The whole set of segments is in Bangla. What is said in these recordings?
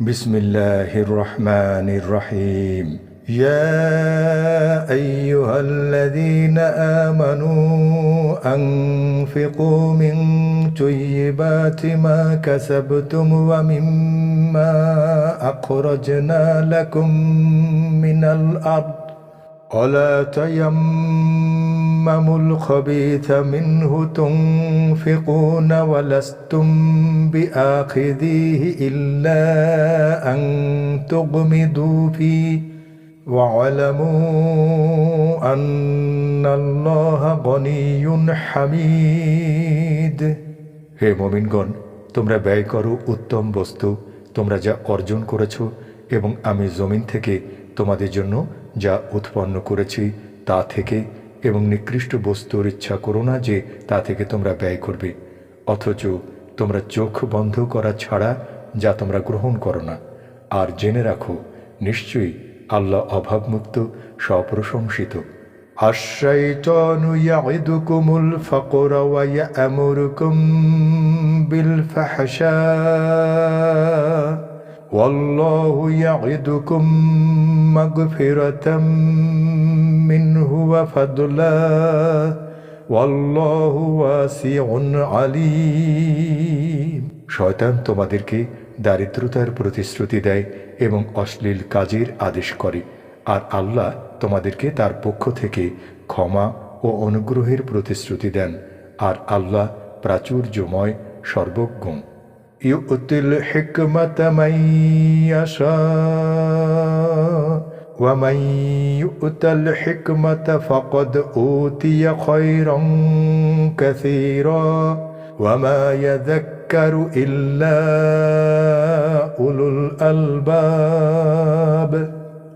بسم الله الرحمن الرحيم يا أيها الذين آمنوا أنفقوا من طيبات ما كسبتم ومما أخرجنا لكم من الأرض ولا تيمموا الخبيث منه تنفقون ولستم بآخذيه إلا أن تغمضوا فيه واعلموا أن الله غني حميد হে মুমিনগণ, তোমরা ব্যয় করো উত্তম বস্তু তোমরা যা অর্জন করেছো এবং আমি জমিন থেকে তোমাদের জন্য যা উৎপন্ন করেছি তা থেকে, এবং নিকৃষ্ট বস্তুর ইচ্ছা করো না যে তা থেকে তোমরা ব্যয় করবে, অথচ তোমরা চোখ বন্ধ করা ছাড়া যা তোমরা গ্রহণ করো না। আর জেনে রাখো, নিশ্চয়ই আল্লাহ অভাবমুক্ত, স্বপ্রশংসিত। আশ-শাইতানু ইয়াইদুকুমুল ফাকরা ওয়া ইয়া'মুরুকুম বিল ফাহশা ওয়াল্লাহু ইয়াইদুকুম মাগফিরাতাম মিনহু ওয়া ফাদলা ওয়াল্লাহু ওয়াসিউন আলীম। শয়তান তোমাদেরকে দারিদ্রতার প্রতিশ্রুতি দেয় এবং অশ্লীল কাজের আদেশ করে, আর আল্লাহ তোমাদেরকে তার পক্ষ থেকে ক্ষমা ও অনুগ্রহের প্রতিশ্রুতি দেন, আর আল্লাহ প্রাচুর্যময়, সর্বজ্ঞ। ইউতিল হিকমাতা মান ইয়াশা ওয়া মান ইউতাল হিকমাতা ফাকাদ উতিয়া খায়রান কাসীরা ওয়া মা ইয়াযাক্কারু ইল্লা উলুল আলবাব।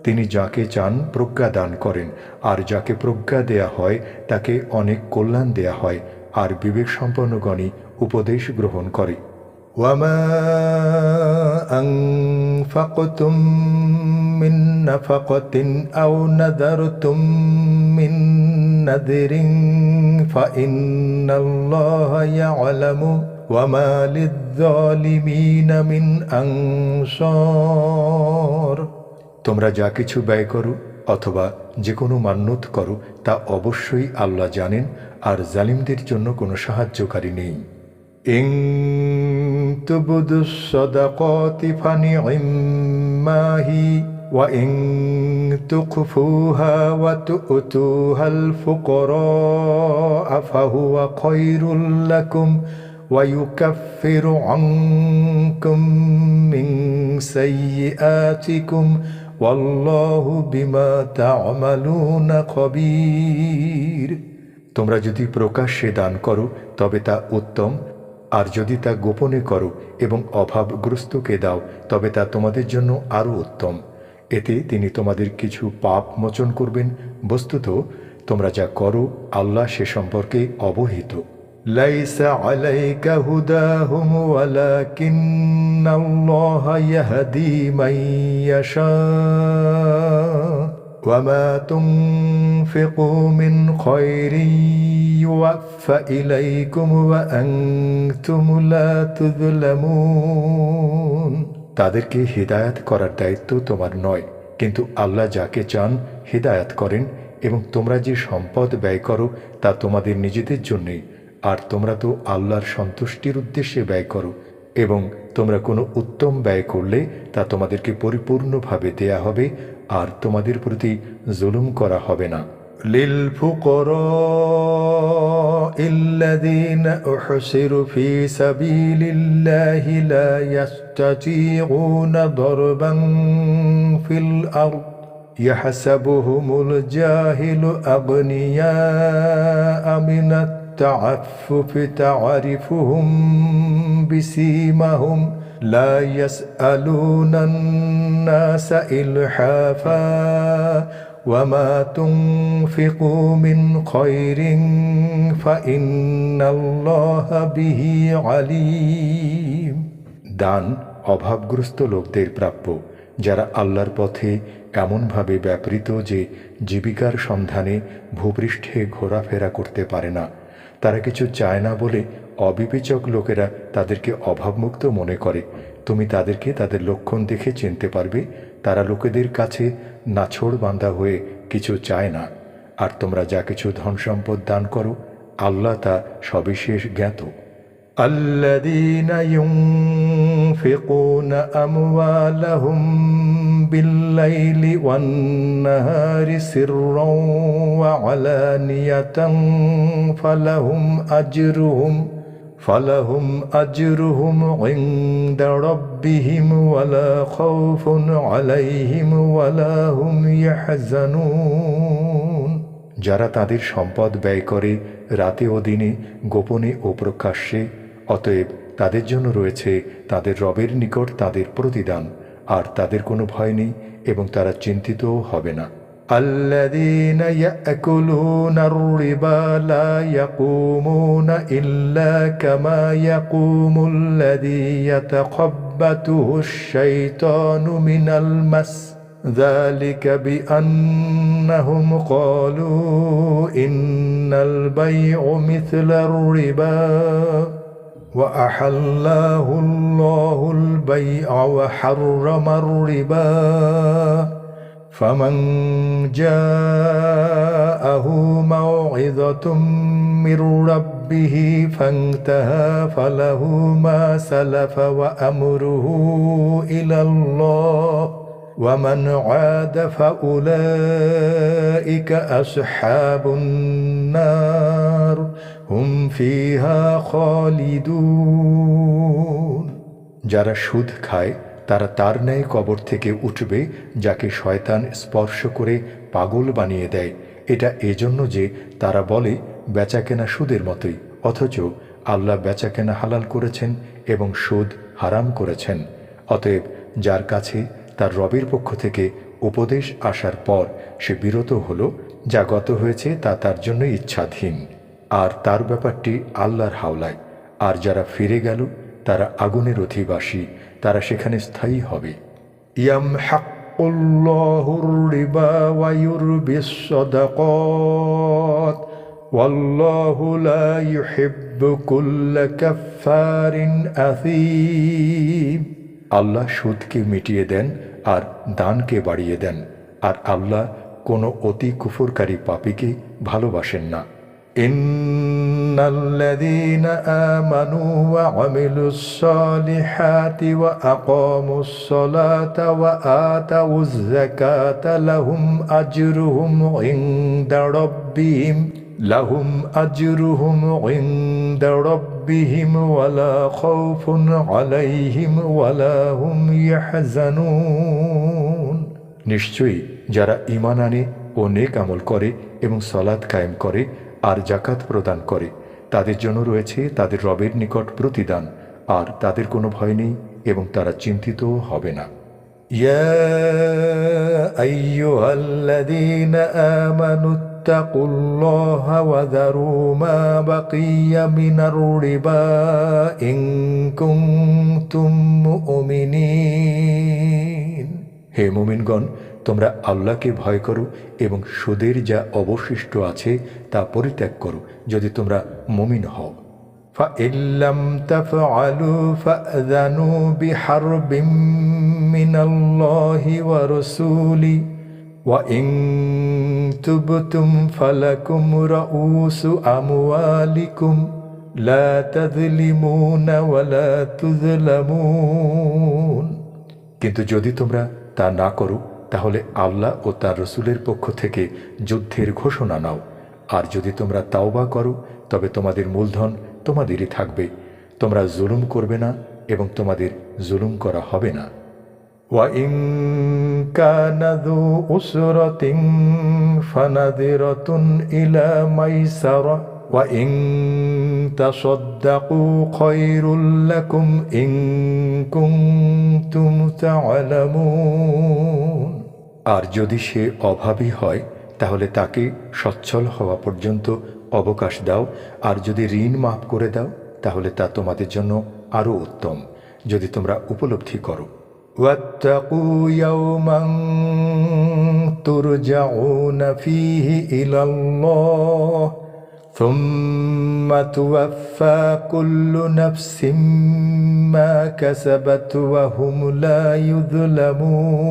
তিনি যাকে চান প্রজ্ঞা দান করেন, আর যাকে প্রজ্ঞা দেয়া হয় তাকে অনেক কল্যাণ দেয়া হয়, আর বিবেক সম্পন্নগণই উপদেশ গ্রহণ করে। ওয়ামা আনফাকতুম মিন নাফাকাতিন আও নাযারতুম মিন নাযরিন ফাইন্নাল্লাহা ইয়া'লামু ওয়ামা লিয-যালিমিনা মিন আনসার। তোমরা যা কিছু ব্যয় করো অথবা যে কোনো মান্যত করো তা অবশ্যই আল্লাহ জানেন, আর জালিমদের জন্য কোনো সাহায্যকারী নেই। ইন তুবদুস সাদাকাতি ফানি'ম্মা হি ওয়া ইন তুখফুহা ওয়া তু'তুহাল ফুকারা ফাহুয়া খায়রুল লাকুম ওয়া ইউকাফিরু আনকুম মিন সাইয়্যাতিকুম ওয়াল্লাহু বিমা তা'মালুনা খবীর। তোমরা যদি প্রকাশ্যে দান করো তবে তা উত্তম, আর যদি তা গোপনে করো এবং অভাবগ্রস্তকে দাও তবে তা তোমাদের জন্য আরও উত্তম। এতে তিনি তোমাদের কিছু পাপ মোচন করবেন। বস্তুত তোমরা যা করো আল্লাহ সে সম্পর্কে অবহিত। লাইসা আলাইকা হুদাহুম ওয়ালাকিন্নাল্লাহা ইয়াহদি মান ইয়াশা ওয়া মা তুনফিকু মিন খায়রিন ইউওয়াফা ইলাইকুম ওয়া আনতুম লা তুযলামুন। তাদেরকে হিদায়াত করার দায়িত্ব তোমার নয়, কিন্তু আল্লাহ যাকে চান হিদায়াত করেন, এবং তোমরা যে সম্পদ ব্যয় করো তা তোমাদের নিজেদের জন্যই, আর তোমরা তো আল্লাহর সন্তুষ্টির উদ্দেশ্যে ব্যয় করো, এবং তোমরা কোনো উত্তম ব্যয় করলে তা তোমাদেরকে পরিপূর্ণভাবে দেয়া হবে, আর তোমাদের প্রতি জুলুম করা হবে না। লিল ফুকারাইল্লাযীনা উহসিরু ফী সাবীলিল্লাহি লা ইস্তাতিউনা দারবান ফিল আরদ ইয়াহসাবুহুমুল জাহিলু আগনিয়া মিনাত التعفف تعرفهم بسيماهم لا يسألون الناس إلحافا وما تنفقوا من خير فإن الله به عليم। দান অভাবগ্রস্ত লোকদের প্রাপ্য, যারা আল্লাহর পথে এমনভাবে ব্যাপৃত যে জীবিকার সন্ধানে ভূপৃষ্ঠে ঘোরাফেরা করতে পারে না। তারা কিছু চায় না বলে অবিবেচক লোকেরা তাদেরকে অভাবমুক্ত মনে করে, তুমি তাদেরকে তাদের লক্ষণ দেখে চিনতে পারবে। তারা লোকেদের কাছে নাছোড় বাঁধা হয়ে কিছু চায় না। আর তোমরা যা কিছু ধন সম্পদ দান করো, আল্লাহ তা সবিশেষ জ্ঞাত। الذين ينفقون أموالهم بالليل والنهار سرا وعلانية فلهم أجرهم عند ربهم ولا خوف عليهم ولا هم يحزنون। যারা তাদের সম্পদ ব্যয় করে রাতে ও দিনে, গোপনে ও প্রকাশ্যে, অতএব তাদের জন্য রয়েছে তাদের রবের নিকট তাদের প্রতিদান, আর তাদের কোনো ভয় নেই এবং তারা চিন্তিতও হবে না। الذين يأكلون الربا لا يقومون إلا كما يقوم الذي يتخبطه الشيطان من المس ذلك بأنهم قالوا إن البيع مثل الربا وأحله الله البيع وحرم الربا فمن جاءه موعظة من ربه فانتهى فله ما سلف وأمره إلى الله ومن عاد فأولئك أصحاب النار هم فيها خالدون। যারা সুদ খায় তারা তার ন্যায় কবর থেকে উঠবে যাকে শয়তান স্পর্শ করে পাগল বানিয়ে দেয়। এটা এজন্য যে তারা বলে বেচাকেনা সুদের মতোই, অথচ আল্লাহ বেচাকেনা হালাল করেছেন এবং সুদ হারাম করেছেন। অতএব যার কাছে তার রবের পক্ষ থেকে উপদেশ আসার পর সে বিরত হলো, যা গত হয়েছে তা তার জন্য ইচ্ছাধীন, আর তার ব্যাপারটি আল্লাহর হাওলায়। আর যারা ফিরে গেল তারা আগুনের অধিবাসী, তারা সেখানে স্থায়ী হবে। ইয়ামহাকুল্লাহুর রিবা ওয়া ইউরবিস সাদাকাত ওয়াল্লাহু লা ইউহিব্বু কুল্লা কাফফারিন আথীম। আল্লাহ সুদকে মিটিয়ে দেন আর দানকে বাড়িয়ে দেন, আর আল্লাহ কোনো অতি কুফরকারী পাপীকে ভালোবাসেন না। ইন্নাল্লাযীনা আমানু ওয়া আমিলুস সালিহাতি ওয়া আকামুস সালাতা ওয়া আতাউয যাকাতা লাহুম আজরুহুম ইনদা রাব্বিহিম ওয়ালা খাউফুন আলাইহিম ওয়ালা হুম ইয়াহজানুন। নিশ্চয়ই যারা ঈমান আনে ও নেক আমল করে এবং সালাত কায়েম করে আর যাকাত প্রদান করে, তাদের জন্য রয়েছে তাদের রবের নিকট প্রতিদান, আর তাদের কোনো ভয় নেই এবং তারা চিন্তিতও হবে না। ইয়া আইয়ুহাল্লাযীনা আমানু ইত্তাকুল্লাহা ওয়া যারু মা বাকিয়া মিনার রিবা ইন কুনতুম মুমিনিন। হে মুমিনগণ, তোমরা আল্লাহকে ভয় করো এবং সুদের যা অবশিষ্ট আছে তা পরিত্যাগ করো, যদি তোমরা মুমিন হও। فَإِن لَّمْ تَفْعَلُوا فَأْذَنُوا بِحَرْبٍ مِّنَ اللَّهِ وَرَسُولِهِ وَإِن تُبْتُمْ فَلَكُمْ رُءُوسُ أَمْوَالِكُمْ لَا تَظْلِمُونَ وَلَا تُظْلَمُونَ। কিন্তু যদি তোমরা তা না করো, তাহলে আল্লাহ ও তার রসুলের পক্ষ থেকে যুদ্ধের ঘোষণা নাও, আর যদি তোমরা তাওবা করো তবে তোমাদের মূলধন তোমাদেরই থাকবে, তোমরা জুলুম করবে না এবং তোমাদের জুলুম করা হবে না। ওয়াইন কানা যু উসরাতিন ফানাযিরাতুন ইলা মাইসারা ওয়াইন তাসাদদাকু খায়রুল লাকুম ইন কুনতুম তা'লামুন। আর যদি সে অভাবী হয় তাহলে তাকে সচ্ছল হওয়া পর্যন্ত অবকাশ দাও, আর যদি ঋণ মাফ করে দাও তাহলে তা তোমাদের জন্য আরও উত্তম, যদি তোমরা উপলব্ধি করো। ওয়াত্তাকু ইয়াওমান তুরজাউনা ফীহি ইলাল্লাহ ثم توفى كل نفس ما كسبت وهم لا يظلمون।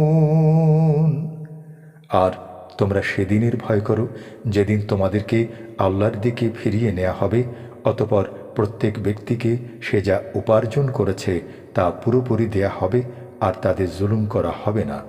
আর তোমরা সেদিনের ভয় করো যেদিন তোমাদেরকে আল্লাহর দিকে ফিরিয়ে নেওয়া হবে, অতঃপর প্রত্যেক ব্যক্তিকে সে যা উপার্জন করেছে তা পুরোপুরি দেয়া হবে আর তাদের জুলুম করা হবে না।